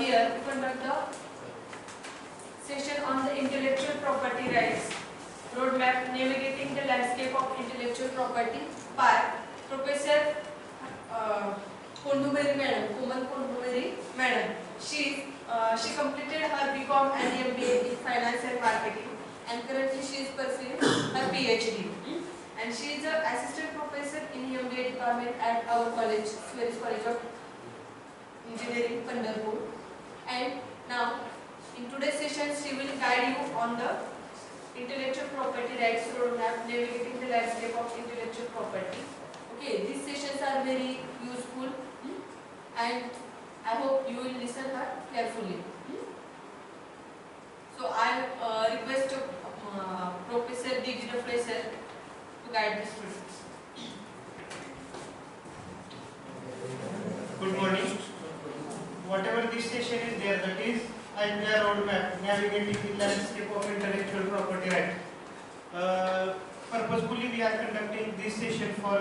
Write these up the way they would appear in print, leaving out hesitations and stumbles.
here we conduct the session on the intellectual property rights roadmap navigating the landscape of intellectual property by Professor Konduberi Madam, Komal Konduberi Madam. She completed her BCom and MBA in Finance and Marketing, and currently she is pursuing her PhD. And she is an assistant professor in MBA department at our college, Swedish College of Engineering, Pandharpur. And now, in today's session, she will guide you on the intellectual property rights roadmap navigating the landscape of intellectual property. Okay, these sessions are very useful, and I hope you will listen her carefully. So I request Professor D.G. Professor to guide the students. Good morning. Whatever this session is there, that is IPR roadmap navigating the landscape of intellectual property right. Purposefully we are conducting this session for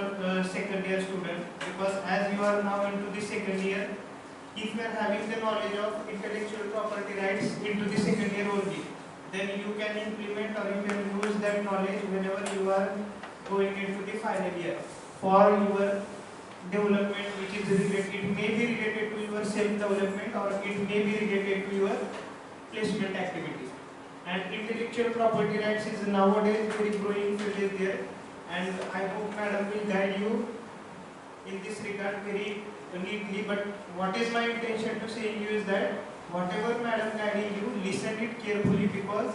second year students, because as you are now into the second year, if you are having the knowledge of intellectual property rights into the second year only, then you can implement or you can use that knowledge whenever you are going into the final year for your development, which is related. It may be related to your self-development or it may be related to your placement activities. And intellectual property rights is nowadays very growing field is there, and I hope Madam will guide you in this regard very neatly. But what is my intention to say you is that whatever Madam guiding you, listen it carefully, because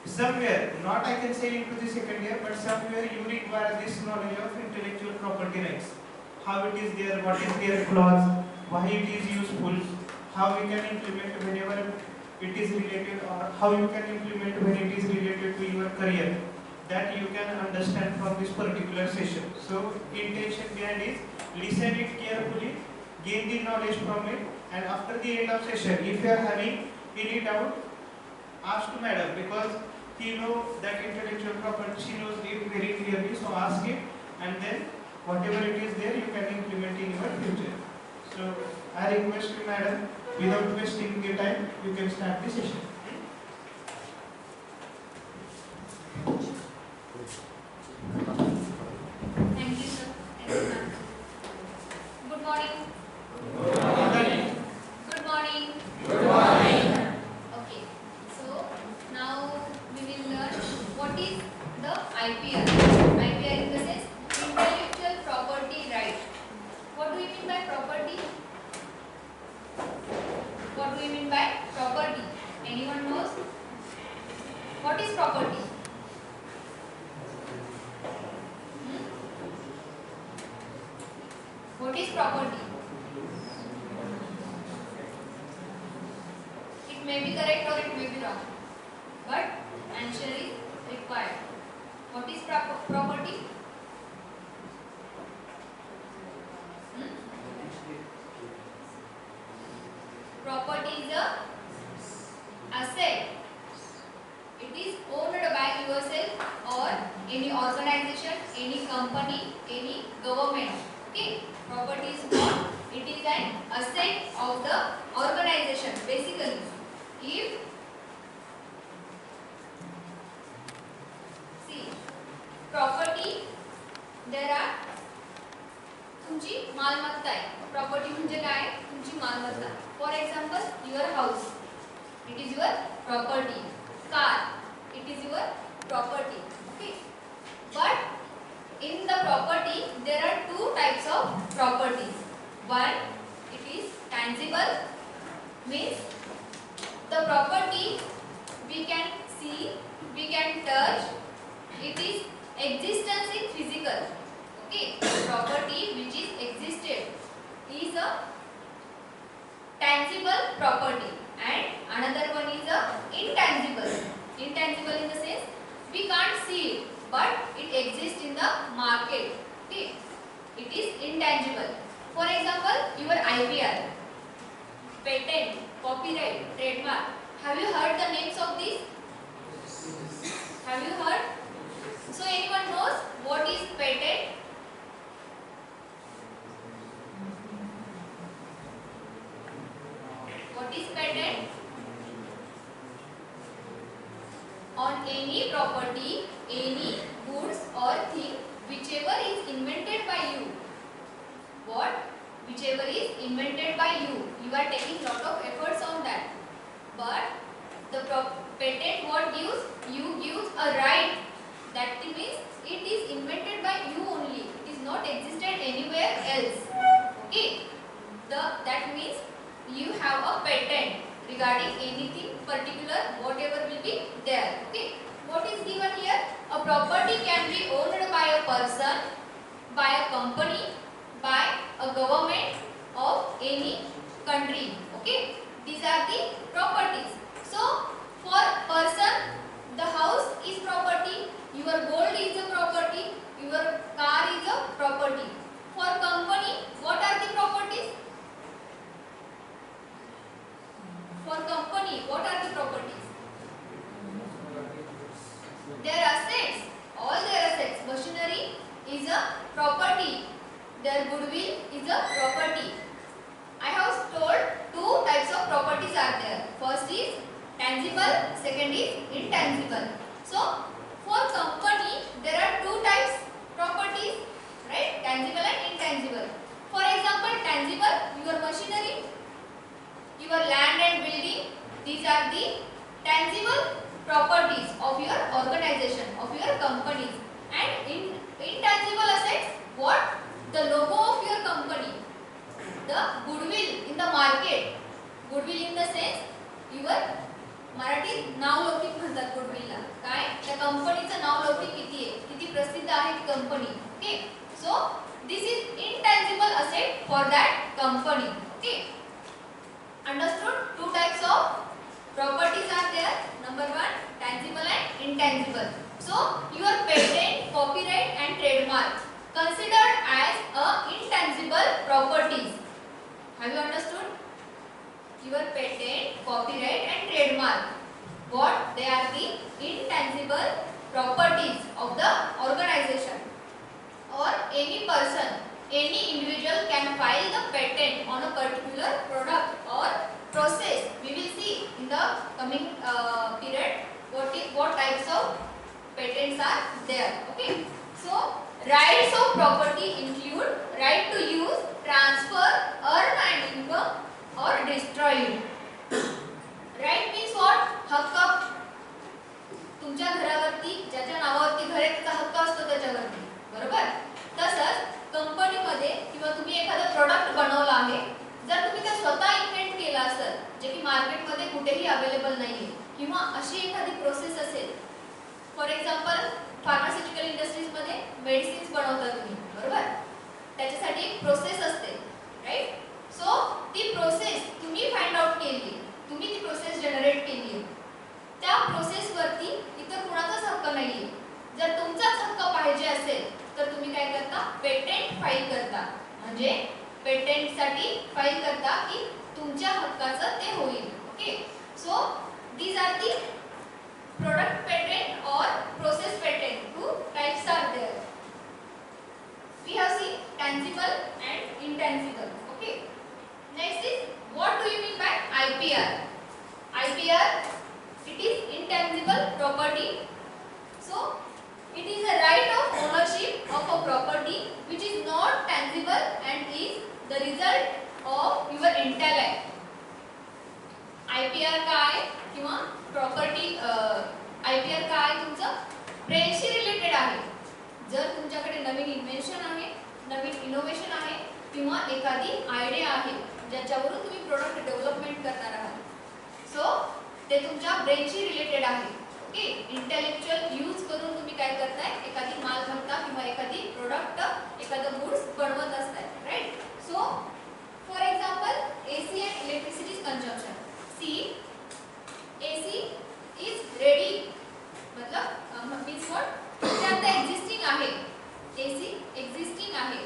somewhere, not I can say into the second year, but somewhere you require this knowledge of intellectual property rights. How it is there, what is their clause, why it is useful, how we can implement whenever it is related, or how you can implement when it is related to your career. That you can understand from this particular session. So intention behind is listen it carefully, gain the knowledge from it, and after the end of session, if you are having any doubt, ask to Madam, because he knows that intellectual property, she knows it very clearly, so ask it, and then whatever it is there, you can implement in your future. So I request you, Madam, without wasting the time, you can start the session. Thank you, sir. Thank you, ma'am. Good morning. Good morning. Good morning. Good morning. Okay. So now we will learn what is the IPR. IPR in the sense intellectual property right. What do we mean by property? What do we mean by property? Anyone knows? What is property? What is property? It may be correct or it may be wrong, but answer is required. What is property? Property is a asset. It is owned by yourself or any organization, any company, any government. Okay, property is what? It is an asset of the organization. Basically, if see property, there are तुमची मालमत्ता आहे. Property म्हणजे काय? तुमची मालमत्ता. For example your house, it is your property. Car, it is your property. Okay, but in the property there are two types of properties. One, it is tangible, means the property we can see, we can touch, it is existence in physical. Okay, property which is existed is a tangible property, and another one is a intangible. Intangible in the sense we can't see it, but it exists in the market. Okay, it is intangible. For example, your IPR, patent, copyright, trademark. Have you heard the names of these? Have you heard? So anyone knows what is patent? What What is patent? On any property, any goods or thing whichever is invented by you. What? Whichever is invented by you. You are taking lot of efforts on that. But the patent what gives? You gives a right. That means it is invented by you only. It is not existed anywhere else. Okay. That means you have a patent regarding anything particular, whatever will be there. Okay. What is given here? A property can be owned by a person, by a company, by a government of any country. Okay. These are the properties. So for person, the house is property, your gold is a property, your car is a property. For company, what are the properties? For company, what are the properties? Their assets, all their assets. Machinery is a property. Their goodwill is a property. I have told two types of properties are there. First is tangible, second is intangible. So for company, there are two types properties, right? Tangible and intangible. For example, tangible, your machinery, your land and building, these are the tangible properties of your organization, of your companies. And intangible assets, what? The logo of your company, the goodwill in the market. Goodwill in the sense, your मराठीत नावलौकिक म्हणतात गुडविलला. काय? त्या कंपनीचं नावलौकिक किती आहे, किती प्रसिद्ध आहे ती company. Okay. So this is intangible asset for that company. Okay. Understood? Two types of properties are there. Number one, tangible and intangible. So your patent, copyright and trademark considered as a intangible properties. Have you understood? Your patent, copyright and trademark, what? They are the intangible properties of the organization. Or any person, any individual can file the patent on a particular product or process. We will see in the coming period what types of patents are there. Okay. So rights of property include right to use, transfer, earn and income or destroy it. Right means what? हक्क. तुमच्या घरावरती ज्याच्या नावावरती घर आहे त्याचा हक्क असतो त्याच्यावरती. बरोबर? तसंच कंपनीमध्ये किंवा तुम्ही एखादा प्रोडक्ट बनवला आहे, जर तुम्ही ते स्वतः इन्व्हेंट केला असेल जे की मार्केटमध्ये कुठेही अवेलेबल नाहीये किंवा अशी एखादी प्रोसेस असेल, फॉर एक्झाम्पल फार्मास्युटिकल इंडस्ट्रीज मध्ये मेडिसिन्स बनवता तुम्ही, बरोबर? त्याच्यासाठी एक प्रोसेस असते, राईट? सो ती प्रोसेस तुम्ही फाइंड आउट केली, तुम्ही ती प्रोसेस जनरेट केली, त्या प्रोसेस वरती इतर कुणाचाच हक्क नाहीये. जर तुमचाच हक्क पाहिजे असेल तर तुम्ही काय करता? पेटेंट फाईल करता. म्हणजे पेटेंट साठी फाईल करता की तुमच्या हक्काचं ते होईल. Okay. So these are the product patent और process patent. Two types are there. We have seen tangible and intangible. Okay. Next is, what do you mean by IPR? IPR, it is intangible property. So it is a right of ownership of a property which is not tangible and is the result of your intellect. IPR काय किंवा property IPR काय तुमचं ब्रेनशी related आहे. जर तुमच्याकडे नवीन invention आहे, नवीन innovation आहे किंवा एखादी आयडिया आहे ज्याच्यावरून तुम्ही प्रोडक्ट डेव्हलपमेंट करणार आहात, सो ते तुमच्या ब्रेनशी रिलेटेड आहे. ओके. इंटेलेक्चुअल यूज करून तुम्ही काय करताय? एखादी मालमत्ता किंवा एखादी प्रोडक्ट, एखादं गुड्स बनवत असताय, right? So for example AC and electricity consumption. See, AC is ready, मतलब means what? ते आता एक्झिस्टिंग आहे. AC एक्झिस्टिंग आहे.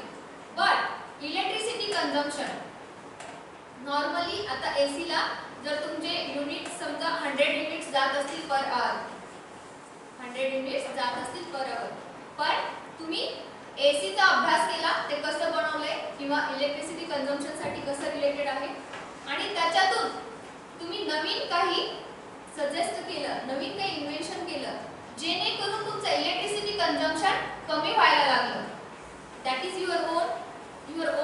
बट इलेक्ट्रिसिटी कंझम्पशन नॉर्मली आता AC ला जर तुमचे युनिट समजा 100 युनिट्स जात असतील पर आवर, 100 युनिट्स जात असतील पर आवर, पण तुम्ही AC चा अभ्यास केला, ते कसं बनवलंय किंवा इलेक्ट्रिसिटी कंझम्पशन साठी कसं रिलेटेड आहे आणि त्याच्यातून तुम्ही नवीन काही सजेस्ट केलं, नवीन काही इन्व्हेन्शन केलं जेणेकरून तुमचं इलेक्ट्रिसिटी कन्झम्पशन कमी व्हायला लागलं. That is your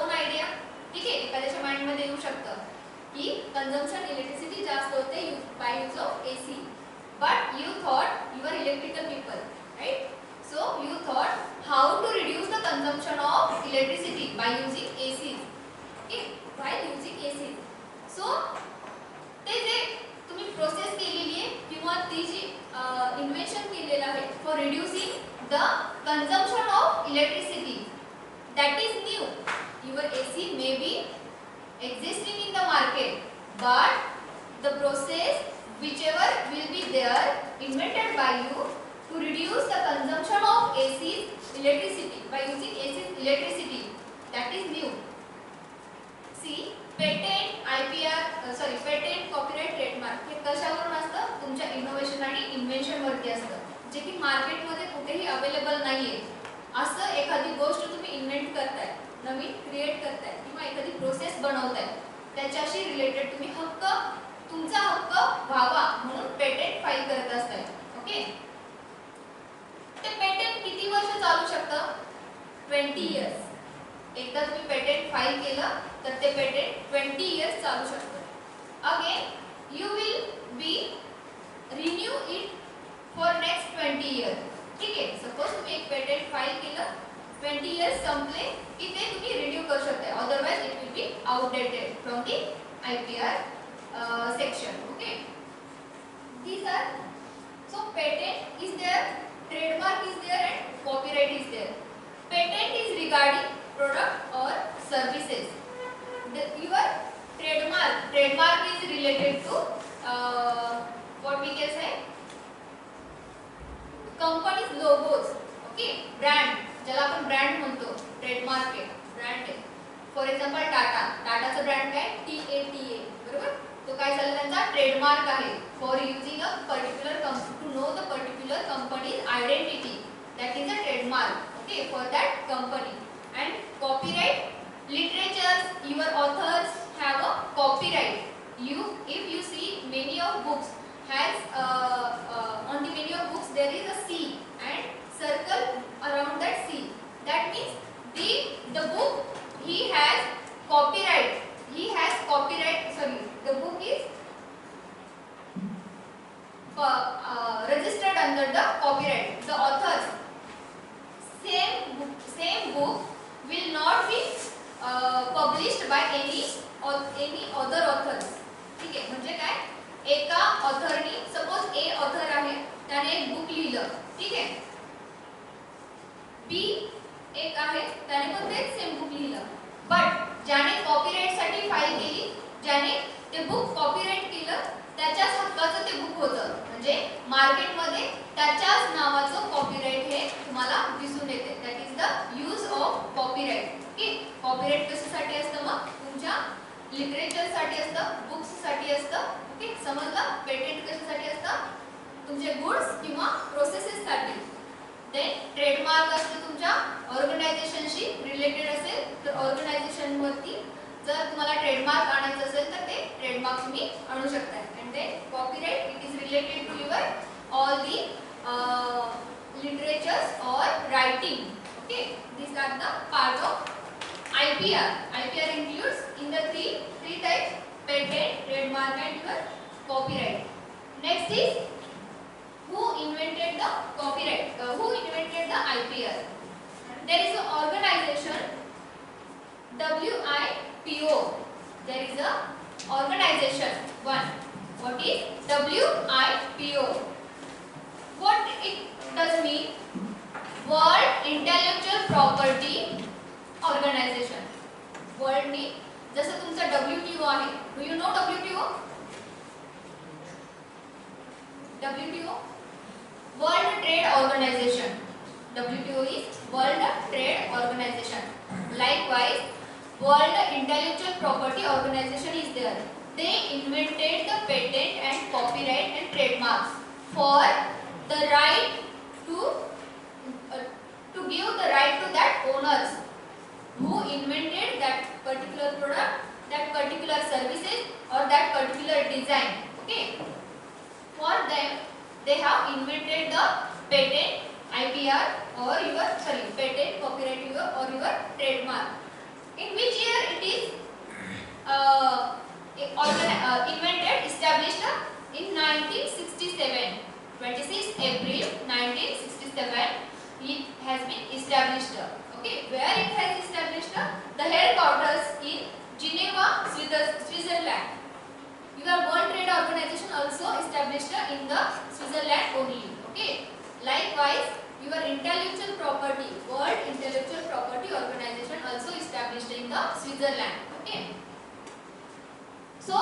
own idea. ठीक आहे, एखाद्याच्या माइंडमध्ये येऊ शकतं की कन्झम्पशन इलेक्ट्रिसिटी जास्त होते by use of AC. But you thought you were electrical people, right? So you thought how to reduce the consumption of electricity by using ACs. Okay, by using ACs. So ते जे तुम्ही process केलेली आहे किंवा ती जी invention केलेलं आहे for reducing the consumption of electricity, that is new. Your AC may be existing in the market, but the process whichever will be there invented by you to reduce the consumption of AC's electricity by using AC's electricity, that is new. See, patent, copyright, trademark हे कशावरून असतं? तुमच्या innovation आणि invention वरती असतं, जे की मार्केटमध्ये कुठेही available नाहीये. असं एखादी गोष्ट तुम्ही इन्व्हेंट करताय, नवीन क्रिएट करताय किंवा एखादी प्रोसेस बनवताय, त्याच्याशी रिलेटेड तुम्ही तुमचा हक्क व्हावा म्हणून पेटेंट फाईल करत असताय. ओके, ते पेटेंट किती वर्ष चालू शकतं? 20 इयर्स. एकदा तुम्ही पेटेंट फाईल केलं तर ते पेटेंट 20 इयर्स चालू शकतं. Again you will be renew it for next 20 years. ठीक आहे, सपोज तुम्ही एक पेटेंट फाईल केलं, 20 इयर्स संपले की ते तुम्ही रिन्यू करू शकता. Otherwise it will be outdated from the IPR section. Okay, these are, so patent is there, trademark is there and copyright is there. Patent is regarding product or services. Your trademark is related to what we can say, company's logos. Okay, brand, ज्याला आपण brand म्हणतो, trademark आहे, brand आहे. For example टाटाचं brand काय? TATA, बरोबर? तो काय झाला? त्यांचा ट्रेडमार्क आहे for using a particular to know the particular company's identity, that is a trademark. Okay, for that company. And copyright, literatures, your authors have a copyright. If you see many of books has on the many of books there is a C and circle around that C. That means the book he has copyright. Sorry, the book is registered under the copyright. The authors, same book will not be published by any other authors. ठीक आहे, म्हणजे काय? एका ऑथरनी, suppose ए author आहे, त्याने एक book लिहिलं, ठीक आहे. बी एक आहे, त्याने पण तेच सेम बुक लिहिलं. बट ज्याने कॉपीराइट साठी फाईल केली, ज्याने ते बुक कॉपीराइट केलं, त्याच्याच हक्काचं ते बुक होतं. म्हणजे मार्केटमध्ये त्याच्याच नावाचं कॉपीराइट हे तुम्हाला दिसून येते. That is the use of copyright. Okay, copyright कशासाठी असतं? मग तुमच्या लिटरेचर साठी असतं, बुक्स साठी असतं. ओके, समजलं? पेटेंट कशासाठी असतं? तुमचे गुड्स किंवा प्रोसेसेस साठी. देन ट्रेडमार्क असतं तुमच्या ऑर्गनायझेशनशी रिलेटेड असेल तर ऑर्गनायझेशन वरती जर तुम्हाला ट्रेडमार्क आणायचं असेल तर ते ट्रेडमार्क तुम्ही आणू शकता. And then copyright, it is related to your all the literatures or writing. Okay, these are the part of IPR. IPR includes in the three types: patent, trademark and your copyright. Next is who invented the copyright? Who invented the IPR? There is an organization WIPO. There is a organization one. What is WIPO? What it does mean? World Intellectual Property Organization. World नी जसं तुमचा WTO आहे. Do you know WTO? WTO, World Trade Organization. WTO is World Trade Organization. Likewise, World Intellectual Property Organization is there. They invented the patent and copyright and trademarks for the right to give the right to that owners who invented that particular product, that particular services or that particular design. Okay. For them, they have invented the patent, IPR, or your patent, copyright, or your trademark. In which year it is invented, established in 1967. 26 April 1967 it has been established. Okay, where it has established? The headquarters in Geneva, Switzerland. Your World Trade Organization also established in the Switzerland only. Okay. Likewise, your intellectual property, World Intellectual Property Organization also established in the Switzerland. Okay. So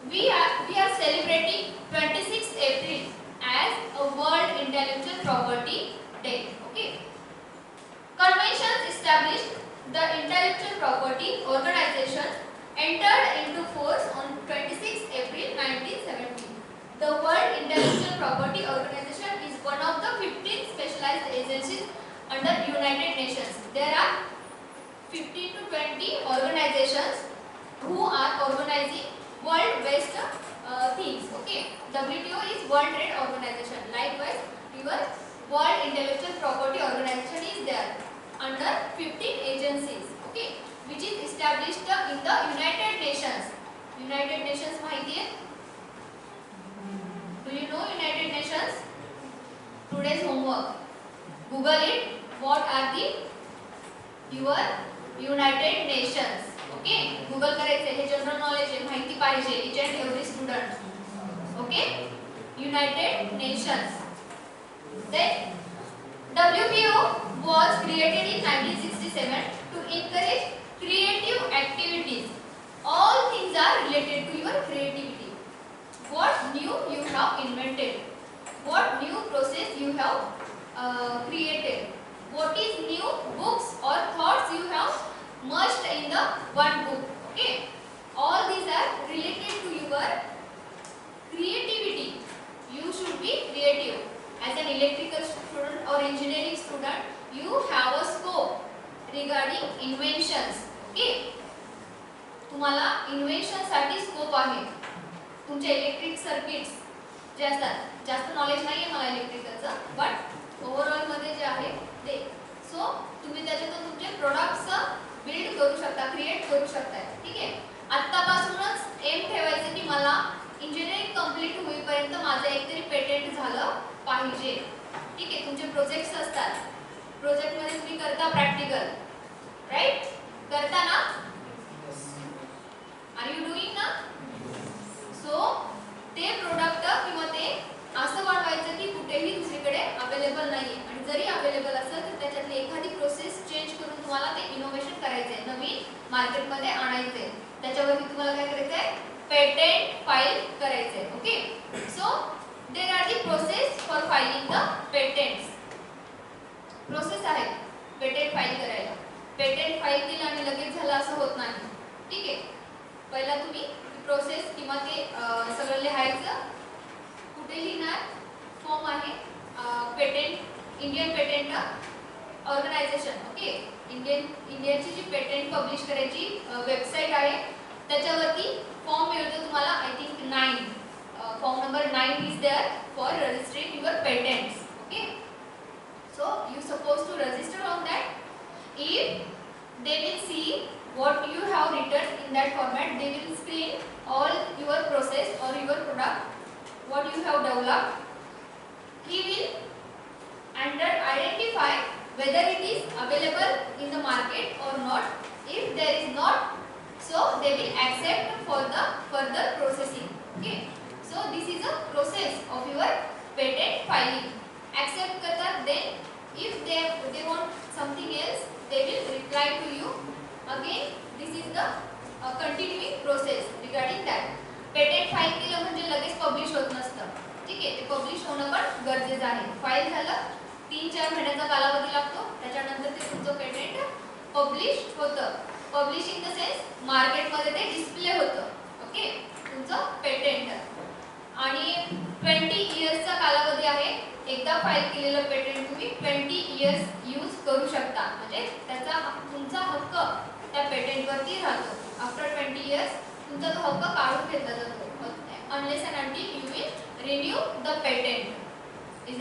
we are celebrating 26th April as a World Intellectual Property Day. Okay. Conventions established the Intellectual Property Organization entered into force on 26 April 1970. The World Intellectual Property Organization is one of the 15 specialized agencies under United Nations. There are 15 to 20 organizations who are organizing world-based things. Okay, WTO is World Trade Organization. Likewise, your World Intellectual Property Organization is there under 15 agencies. Okay, which is established in the United Nations. United Nations माहिती है? Do you know United Nations? Today's homework. Google it. What are the your United Nations? Okay. Google करायचे. हे general knowledge आहे. माहिती पाहिजे. Each and every student. Okay. United Nations. Then WTO was created in 1967 to encourage creative activities. All things are related to your creativity. What new you have invented? What new process you have created? What is new books or thoughts you have merged in the one book? Okay. All these are related to your creativity. You should be creative. As an electrical student or engineering student, you have a scope regarding inventions. Okay. तुम्हाला invention साठी scope आहे. तुमचे electric circuits जे असतात, जास्त knowledge नाही आहे मला इलेक्ट्रिकलचं, but overall मध्ये जे आहे ते, सो तुम्ही त्याच्यातून तुमचे प्रोडक्ट्स बिल्ड करू शकता, क्रिएट करू शकता. ठीक आहे. आत्तापासूनच एम ठेवायचं की मला इंजिनिअरिंग कंप्लीट होईपर्यंत माझं एकतरी पेटेंट झालं पाहिजे. ठीक आहे. तुमचे प्रोजेक्ट्स असतात, प्रोजेक्टमध्ये तुम्ही करता प्रॅक्टिकल, राईट? करता ना? आर यू डुईंग ना? सो ते प्रोडक्ट किंवा ते असं बनवायचं की कुठेही दुसरीकडे अवेलेबल नाहीये, आणि जरी अवेलेबल असेल तर त्याच्यातली एखादी प्रोसेस चेंज करून तुम्हाला ते इनोव्हेशन करायचंय, नवीन मार्केटमध्ये आणायचंय. त्याच्यावरती तुम्हाला काय करायचंय? पेटेंट फाईल करायचंय. Okay. So there are the process for filing the patents. Process आहे पेटेंट फाईल करायला. पेटेंट फाईल केलं आणि लगेच झालं असं होत नाही. ठीक आहे. पहिला तुम्ही प्रोसेस किंवा ते सगळं लिहायचं. कुठे लिहिणार? फॉर्म आहे patent, Indian patent organisation. Okay. इंडियनची जी पेटेंट पब्लिश करायची वेबसाईट आहे त्याच्यावरती फॉर्म मिळतो तुम्हाला. I think 9 form number 9 is there for registering your patents. Okay. So you suppose to register on that. If they will see what you have written in that format, they will screen all your process or your product what you have developed. He will identify whether it is available in the market or not. If there is not, so they will accept for the further processing. Okay. So this is a process of your patent filing. Accept करतात. Then if they want something else, they will reply to you. Again, this is the continuing process regarding that. Patent file केलं म्हणजे लगेच publish होत नसतं. ठीक आहे. ते publish होणं पण गरजेचं आहे. फाईल झालं 3-4 महिन्याचा कालावधी लागतो, त्याच्यानंतर ते तुमचं पेटेंट पब्लिश होतं. पब्लिश इन द सेन्स मार्केटमध्ये ते डिस्प्ले होतं. ओके. तुमचं पेटेंट. आणि 20 इयर्सचा कालावधी आहे. एकदा फाईल केलेलं पेटेंट तुम्ही 20 इयर्स यूज करू शकता. म्हणजे त्याचा तुमचा हक्क त्या पेटेंटवरती राहतो. After 20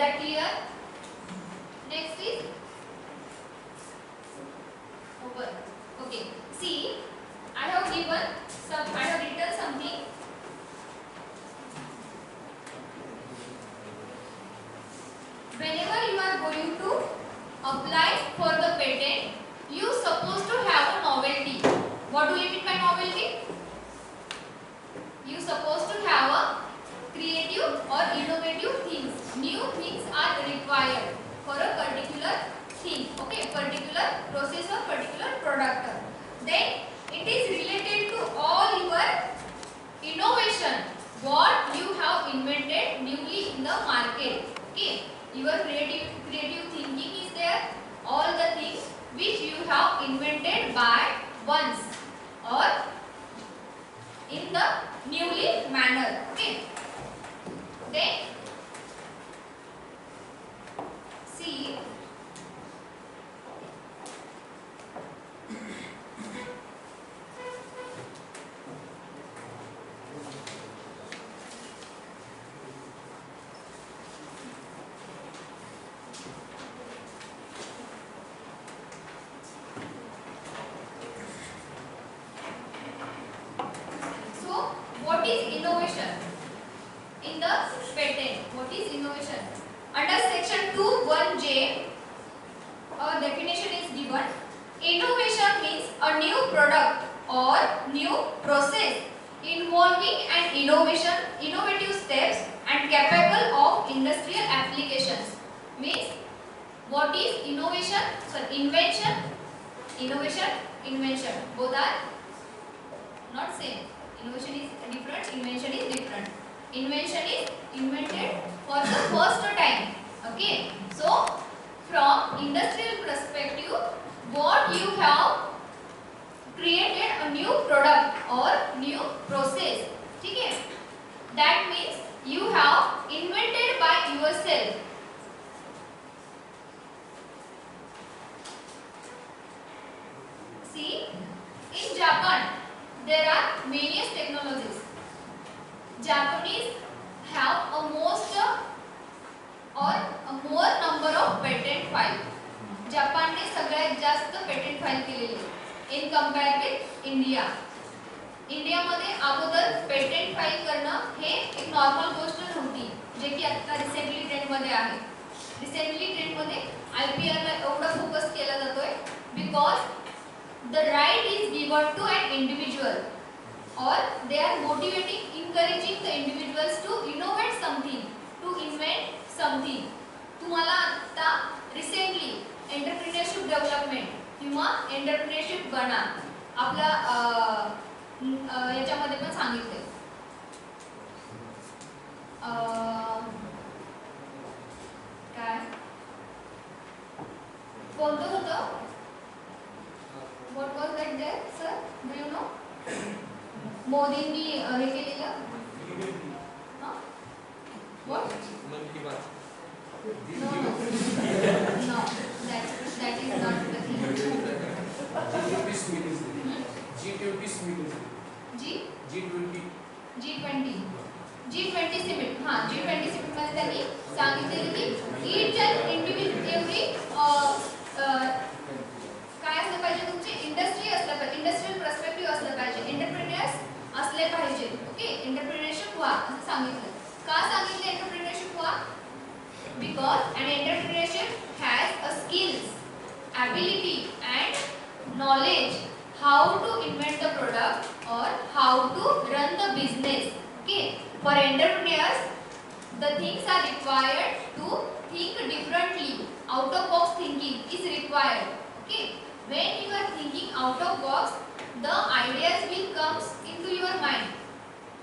that clear? Next is over. Okay. See, I have written something. Whenever you are going to apply for the patent, you supposed to have a novelty. What do you mean by novelty? You supposed to have a creative or innovative things. New things are required for a particular thing. Okay, particular process or particular product. Then it is related to all your innovation. What you have invented newly in the market. Okay, your creative thinking is there. All the things which you have invented by once or in the newly manner. Okay. Then see, so what is innovation in the patent? What is innovation? Under section 2(1)(j), a definition is given. Innovation means a new product or new process involving an innovative steps and capable of industrial applications. Means what is innovation? So invention, both are not same. Innovation is different, invention is different. Invention is invented for the first time. Okay, so from industrial perspective, what you have created a new product or new process. Okay, that means you have invented by yourself. See, in Japan there are various technologies. Japanese have a more number of patent file. Japan ने सगळ्यात जास्त patent file केलेली इन compare with India. इंडियामध्ये अगोदर patent file करणं हे एक normal गोष्ट नव्हती, जे की आता रिसेंटली ट्रेंडमध्ये आहे. रिसेंटली ट्रेंडमध्ये IPR ला एवढा फोकस केला जातोय because the right is given to an individual or they are motivating, encouraging the individuals to innovate something, to invent something. तुम्हाला आता रिसेंटली एंटरप्रेन्योरशिप डेव्हलपमेंट किंवा एंटरप्रेन्योरशिप बना आपला याच्यामध्ये पण सांगितले. काय कोणतं होतं? What was that there, sir? Do you know? मोदींनी हे केलेलं what? मन की बात. No, that is not the thing. G20 summit. हाँ, G20 summit मध्ये त्यांनी सांगितलेलं की each and every काय असलं पाहिजे, तुमची इंडस्ट्री असलं पाहिजे, इंडस्ट्रियल पर्स्पेक्टिव्ह असलं पाहिजे, एंटरप्रेन्योर्स असले पाहिजे. ओके, एंटरप्रेन्योरशिप व्हा असं सांगितलं. का सांगितलं एंटरप्रेन्योरशिप व्हा? Because an entrepreneurship has a skills, ability and knowledge how to invent the product or how to run the business. Okay, for entrepreneurs the things are required to think differently. Out of box thinking is required. Okay, when you are thinking out of box, the ideas will comes into your mind.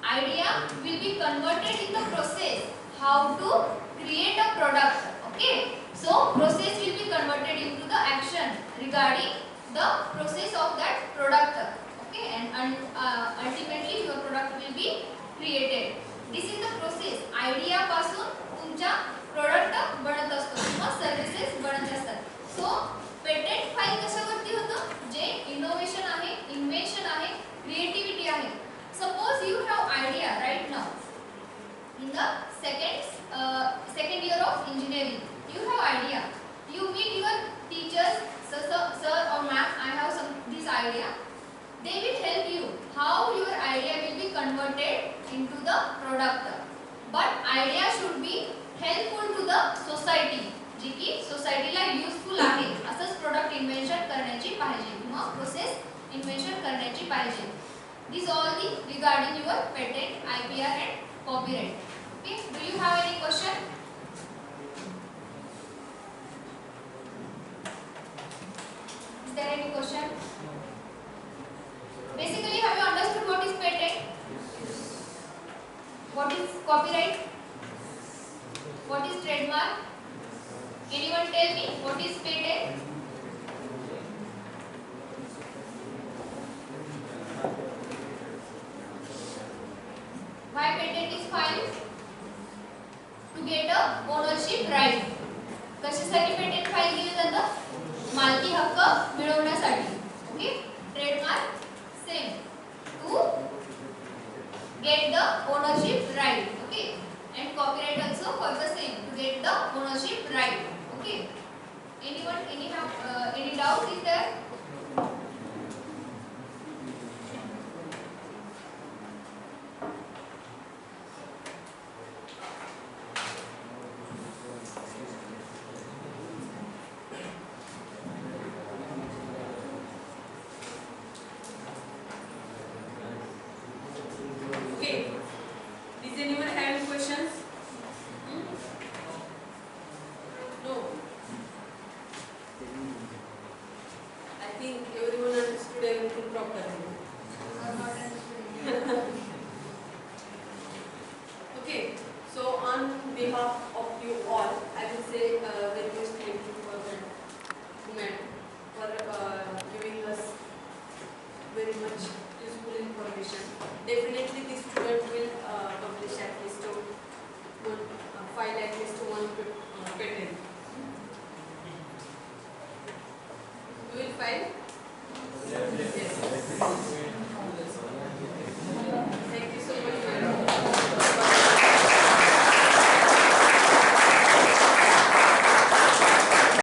Idea will be converted in the process how to create a product. Okay, so process will be converted into the action regarding the process of that product. Okay, and ultimately your product will be created. This is the process. Idea पासून तुमचा product बनत असतो किंवा services बनत असतात. So patent file कशावरती होतं? जे इनोव्हेशन आहे, इन्व्हेन्शन आहे, क्रिएटिव्हिटी आहे. Suppose you have idea right now in in the second year of engineering. You have idea. You meet your teachers, sir or ma'am, I have this idea. They will help you how your idea will be converted into the product. But idea should be helpful to the society. जी की सोसायटीला useful आहे असंच product invention करण्याची पाहिजे किंवा process invention करण्याची पाहिजे. These all the regarding your patent, IPR and copyright. Okay, do you have any question? Is there any question? Basically, have you understood what is patent? What is copyright? What is trademark? Anyone tell me what is patent? Why patent is filed? To get a ownership right. कशासाठी patent file केले जातं? मालकी हक्क मिळवण्यासाठी. Okay. Trademark